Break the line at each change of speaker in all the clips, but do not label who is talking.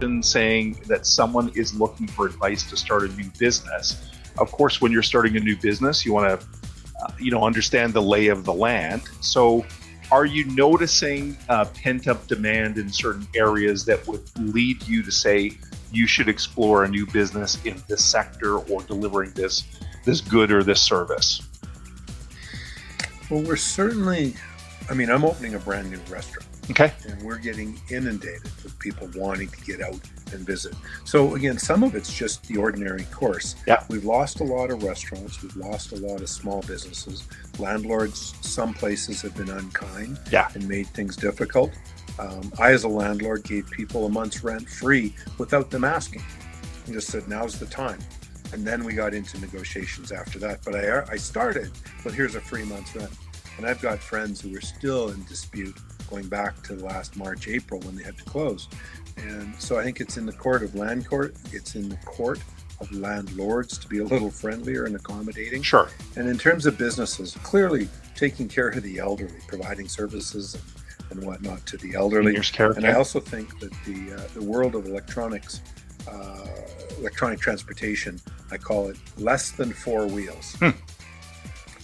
question saying that someone is looking for advice to start a new business. Of course, when you're starting a new business, you want to, understand the lay of the land. So, are you noticing pent-up demand in certain areas that would lead you to say you should explore a new business in this sector or delivering this good or this service?
Well, we're certainly, I'm opening a brand new restaurant.
Okay.
And we're getting inundated with people wanting to get out and visit. So again, some of it's just the ordinary course.
Yeah.
We've lost a lot of restaurants. We've lost a lot of small businesses. Landlords, some places have been unkind and made things difficult. I, as a landlord, gave people a month's rent free without them asking. I just said, now's the time. And then we got into negotiations after that. But I started with, here's a free month's rent. And I've got friends who are still in dispute going back to last March, April when they had to close. And so I think it's in the court of it's in the court of landlords to be a little friendlier and accommodating.
Sure.
And in terms of businesses, clearly taking care of the elderly, providing services and whatnot to the elderly. And I also think that the world of electronics, electronic transportation, I call it less than four wheels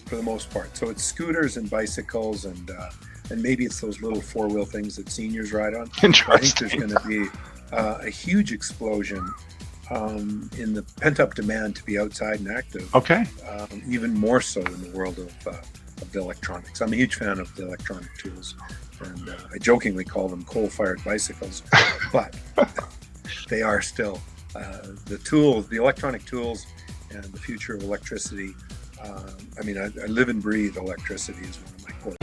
for the most part. So it's scooters and bicycles and maybe it's those little four-wheel things that seniors ride on.
Interesting.
I think there's going to be a huge explosion in the pent-up demand to be outside and active.
Okay.
Even more so in the world of the electronics. I'm a huge fan of the electronic tools, and I jokingly call them coal-fired bicycles, but they are still the electronic tools and the future of electricity. I live and breathe electricity is one of my core.